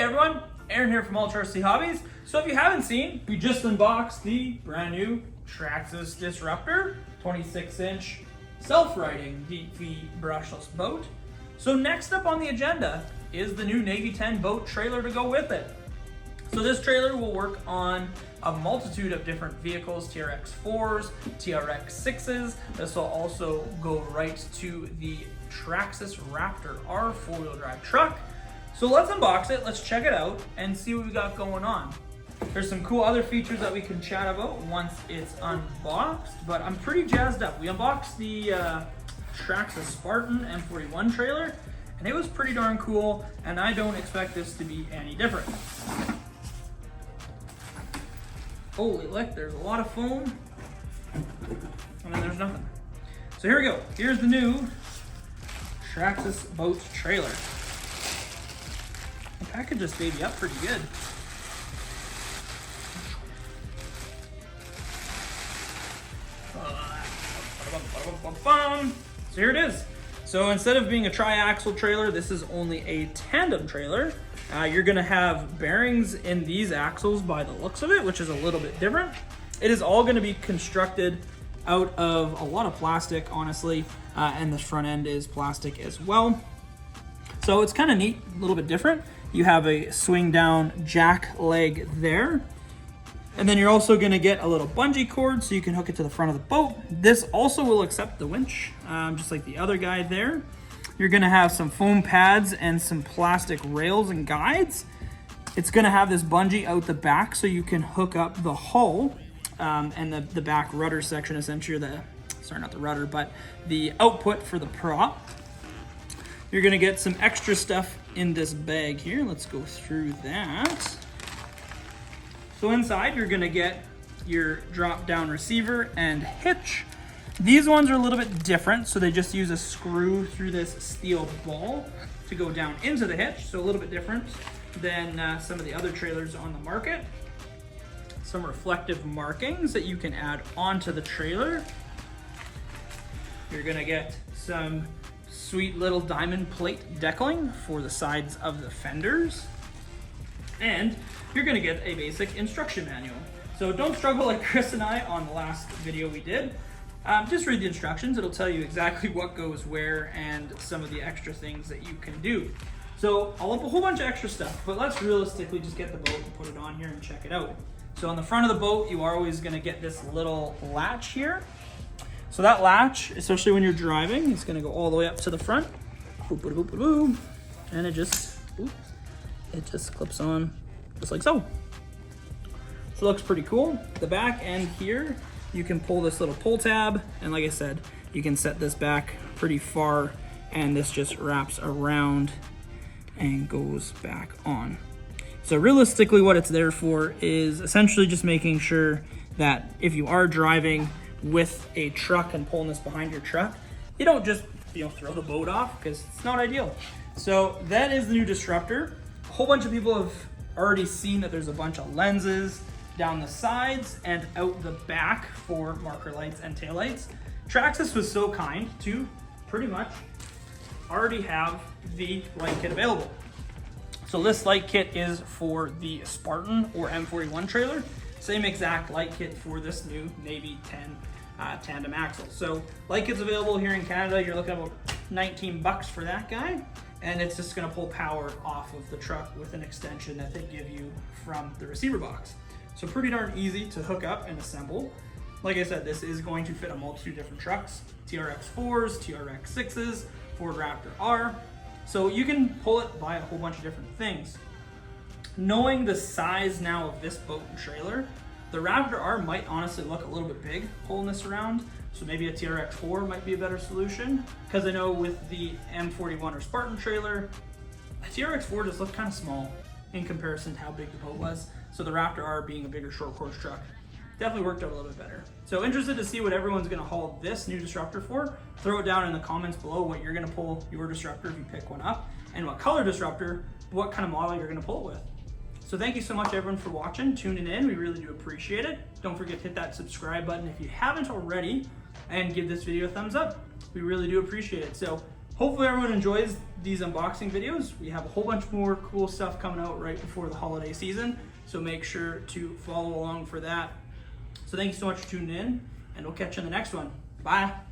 everyone, Aaron here from Traxxas Hobbies. So if you haven't seen, we just unboxed the brand new Traxxas Disruptor 26-inch self-riding deep feed brushless boat. So next up on the agenda is the new Navy 10 boat trailer to go with it. So this trailer will work on a multitude of different vehicles, TRX 4s, TRX 6s. This will also go right to the Traxxas Raptor R 4-wheel drive truck. So let's unbox it, let's check it out, and see what we got going on. There's some cool other features that we can chat about once it's unboxed, but I'm pretty jazzed up. We unboxed the Traxxas Spartan M41 trailer, and it was pretty darn cool, and I don't expect this to be any different. Holy lick, there's a lot of foam, and then there's nothing. So here we go. Here's the new Traxxas boat trailer. The package this baby up pretty good. So here it is. So instead of being a tri-axle trailer, this is only a tandem trailer. You're gonna have bearings in these axles by the looks of it, which is a little bit different. It is all gonna be constructed out of a lot of plastic, honestly, and the front end is plastic as well. So it's kind of neat, a little bit different. You have a swing down jack leg there. And then you're also gonna get a little bungee cord so you can hook it to the front of the boat. This also will accept the winch, just like the other guy there. You're gonna have some foam pads and some plastic rails and guides. It's gonna have this bungee out the back so you can hook up the hull and the back rudder section, essentially, not the rudder, but the output for the prop. You're gonna get some extra stuff in this bag here. Let's go through that. So inside, you're gonna get your drop-down receiver and hitch. These ones are a little bit different, so they just use a screw through this steel ball to go down into the hitch, so a little bit different than some of the other trailers on the market. Some reflective markings that you can add onto the trailer. You're gonna get some sweet little diamond plate deckling for the sides of the fenders. And you're gonna get a basic instruction manual. So don't struggle like Chris and I on the last video we did. Just read the instructions. It'll tell you exactly what goes where and some of the extra things that you can do. So I'll lump a whole bunch of extra stuff, but let's realistically just get the boat and put it on here and check it out. So on the front of the boat, you are always gonna get this little latch here. So that latch, especially when you're driving, is gonna go all the way up to the front. Boop, boop, boop, boop, boop. And it just clips on just like so. So it looks pretty cool. The back end here, you can pull this little pull tab, and like I said, you can set this back pretty far, and this just wraps around and goes back on. So realistically, what it's there for is essentially just making sure that if you are driving with a truck and pulling this behind your truck, you don't just throw the boat off, because it's not ideal. So that is the new Disruptor. A whole bunch of people have already seen that there's a bunch of lenses down the sides and out the back for marker lights and taillights. Traxxas was so kind to pretty much already have the light kit available. So this light kit is for the Spartan or M41 trailer. Same exact light kit for this new Navy 10 tandem axle. So light kit's available here in Canada. You're looking at about 19 bucks for that guy. And it's just gonna pull power off of the truck with an extension that they give you from the receiver box. So pretty darn easy to hook up and assemble. Like I said, this is going to fit a multitude of different trucks, TRX 4s, TRX 6s, Ford Raptor R. So you can pull it by a whole bunch of different things. Knowing the size now of this boat and trailer, the Raptor R might honestly look a little bit big pulling this around. So maybe a TRX 4 might be a better solution, because I know with the M41 or Spartan trailer, a TRX 4 just looked kind of small in comparison to how big the boat was. So the Raptor R being a bigger short course truck definitely worked out a little bit better. So interested to see what everyone's gonna haul this new Disruptor for. Throw it down in the comments below what you're gonna pull your Disruptor if you pick one up, and what color Disruptor, what kind of model you're gonna pull it with. So thank you so much everyone for watching, tuning in. We really do appreciate it. Don't forget to hit that subscribe button if you haven't already, and give this video a thumbs up. We really do appreciate it. So hopefully everyone enjoys these unboxing videos. We have a whole bunch more cool stuff coming out right before the holiday season, so make sure to follow along for that. So thank you so much for tuning in, and we'll catch you in the next one. Bye.